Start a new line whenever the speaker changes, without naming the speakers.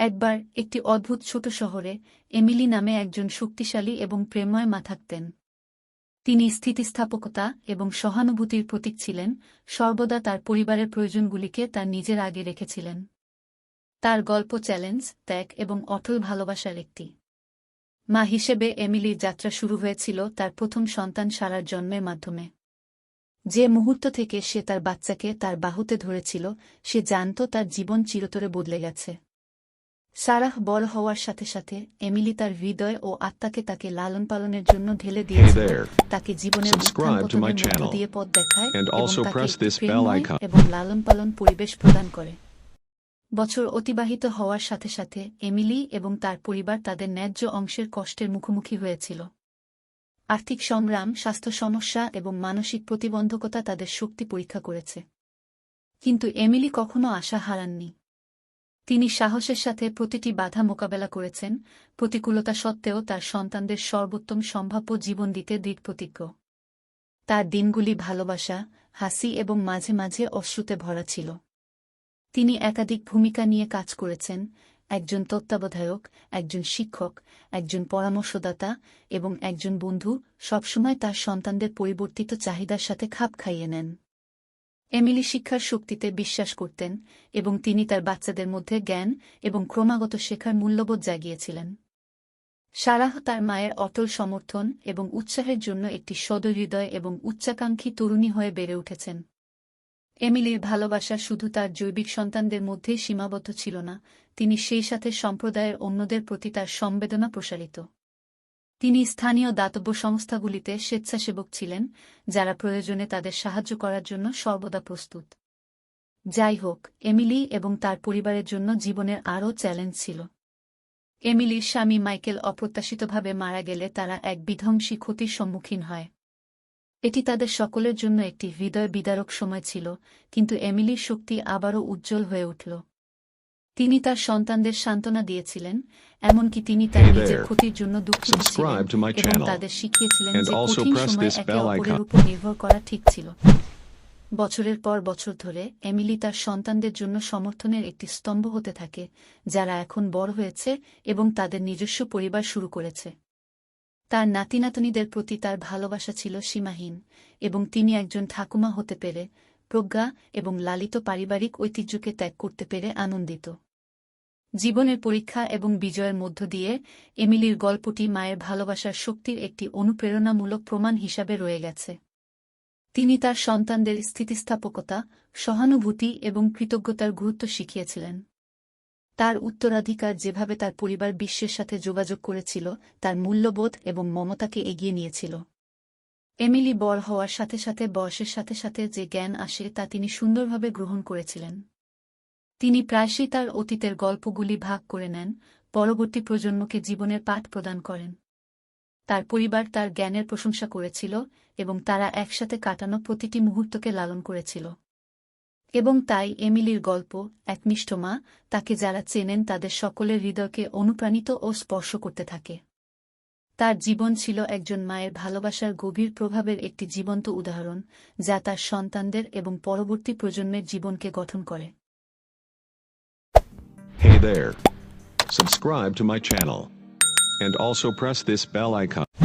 একবার একটি অদ্ভুত ছোট শহরে এমিলি নামে একজন শক্তিশালী এবং প্রেমময় মা থাকতেন। তিনি স্থিতিস্থাপকতা এবং সহানুভূতির প্রতীক ছিলেন, সর্বদা তার পরিবারের প্রয়োজনগুলিকে তার নিজের আগে রেখেছিলেন। তার গল্প চ্যালেঞ্জ, ত্যাগ এবং অটল ভালোবাসার একটি মা হিসেবে এমিলির যাত্রা শুরু হয়েছিল তার প্রথম সন্তান সারার জন্মের মাধ্যমে। যে মুহূর্ত থেকে সে তার বাচ্চাকে তার বাহুতে ধরেছিল, সে জানত তার জীবন চিরতরে বদলে গেছে। সারাহ বড় হওয়ার সাথে সাথে এমিলি তার হৃদয় ও আত্মাকে তাকে লালন পালনের জন্য ঢেলে দিয়েছিল, তাকে জীবনের উত্থান-পতনের মধ্য দিয়ে পথ দেখায় এবং তাকে একটি প্রেমময় এবং লালন পালন পরিবেশ প্রদান করে। বছর অতিবাহিত হওয়ার সাথে সাথে এমিলি এবং তার পরিবার তাদের ন্যায্য অংশের কষ্টের মুখোমুখি হয়েছিল। আর্থিক সংগ্রাম, স্বাস্থ্য সমস্যা এবং মানসিক প্রতিবন্ধকতা তাদের শক্তি পরীক্ষা করেছে। কিন্তু এমিলি কখনো আশা হারাননি। তিনি সাহসের সাথে প্রতিটি বাধা মোকাবেলা করেছেন, প্রতিকূলতা সত্ত্বেও তার সন্তানদের সর্বোত্তম সম্ভাব্য জীবন দিতে দৃঢ়প্রতিজ্ঞ। তার দিনগুলি ভালোবাসা, হাসি এবং মাঝে মাঝে অশ্রুতে ভরা ছিল। তিনি একাধিক ভূমিকা নিয়ে কাজ করেছেন, একজন তত্ত্বাবধায়ক, একজন শিক্ষক, একজন পরামর্শদাতা এবং একজন বন্ধু, সবসময় তার সন্তানদের পরিবর্তিত চাহিদার সাথে খাপ খাইয়ে নেন। এমিলি শিক্ষার শক্তিতে বিশ্বাস করতেন এবং তিনি তার বাচ্চাদের মধ্যে জ্ঞান এবং ক্রমাগত শেখার মূল্যবোধ জাগিয়েছিলেন। সারাহ তার মায়ের অটল সমর্থন এবং উৎসাহের জন্য একটি সদহৃদয় এবং উচ্চাকাঙ্ক্ষী তরুণী হয়ে বেড়ে উঠেছেন। এমিলির ভালোবাসা শুধু তার জৈবিক সন্তানদের মধ্যেই সীমাবদ্ধ ছিল না, তিনি সেই সাথে সম্প্রদায়ের অন্যদের প্রতি তার সংবেদনা প্রসারিত। তিনি স্থানীয় দাতব্য সংস্থাগুলিতে স্বেচ্ছাসেবক ছিলেন, যারা প্রয়োজনে তাদের সাহায্য করার জন্য সর্বদা প্রস্তুত। যাই হোক, এমিলি এবং তার পরিবারের জন্য জীবনের আরও চ্যালেঞ্জ ছিল। এমিলির স্বামী মাইকেল অপ্রত্যাশিতভাবে মারা গেলে তারা এক বিধ্বংসী ক্ষতির সম্মুখীন হয়। এটি তাদের সকলের জন্য একটি হৃদয় বিদারক সময় ছিল, কিন্তু এমিলির শক্তি আবারও উজ্জ্বল হয়ে উঠল। তিনি তার সন্তানদের সান্ত্বনা দিয়েছিলেন, এমনকি তিনি তার নিজের ক্ষতির জন্য দুঃখিত ছিলেন এবং তাদের শিখিয়েছিলেন যে কঠিন সময়ে একে অপরের উপর নির্ভর করা ঠিক ছিল। বছরের পর বছর ধরে এমিলি তার সন্তানদের জন্য সমর্থনের একটি স্তম্ভ হতে থাকে, যারা এখন বড় হয়েছে এবং তাদের নিজস্ব পরিবার শুরু করেছে। তার নাতিনাতনীদের প্রতি তার ভালোবাসা ছিল সীমাহীন, এবং তিনি একজন ঠাকুমা হতে পেরে, প্রজ্ঞা এবং লালিত পারিবারিক ঐতিহ্যকে ত্যাগ করতে পেরে আনন্দিত। জীবনের পরীক্ষা এবং বিজয়ের মধ্য দিয়ে এমিলির গল্পটি মায়ের ভালোবাসার শক্তির একটি অনুপ্রেরণামূলক প্রমাণ হিসাবে রয়ে গেছে। তিনি তার সন্তানদের স্থিতিস্থাপকতা, সহানুভূতি এবং কৃতজ্ঞতার গুরুত্ব শিখিয়েছিলেন। তার উত্তরাধিকার যেভাবে তার পরিবার বিশ্বের সাথে যোগাযোগ করেছিল, তার মূল্যবোধ এবং মমতাকে এগিয়ে নিয়েছিল। এমিলি বড় হওয়ার সাথে সাথে বয়সের সাথে সাথে যে জ্ঞান আসে তা তিনি সুন্দরভাবে গ্রহণ করেছিলেন। তিনি প্রায়শই তার অতীতের গল্পগুলি ভাগ করে নেন, পরবর্তী প্রজন্মকে জীবনের পাঠ প্রদান করেন। তার পরিবার তার জ্ঞানের প্রশংসা করেছিল এবং তারা একসাথে কাটানো প্রতিটি মুহূর্তকে লালন করেছিল। এবং তাই এমিলির গল্প, একনিষ্ঠ মা, তাকে যারা চেনেন তাদের সকলের হৃদয়কে অনুপ্রাণিত ও স্পর্শ করতে থাকে। তার জীবন ছিল একজন মায়ের ভালোবাসার গভীর প্রভাবের একটি জীবন্ত উদাহরণ, যা তার সন্তানদের এবং পরবর্তী প্রজন্মের জীবনকে গঠন করে।
Hey there. Subscribe to my channel. And also press this bell icon.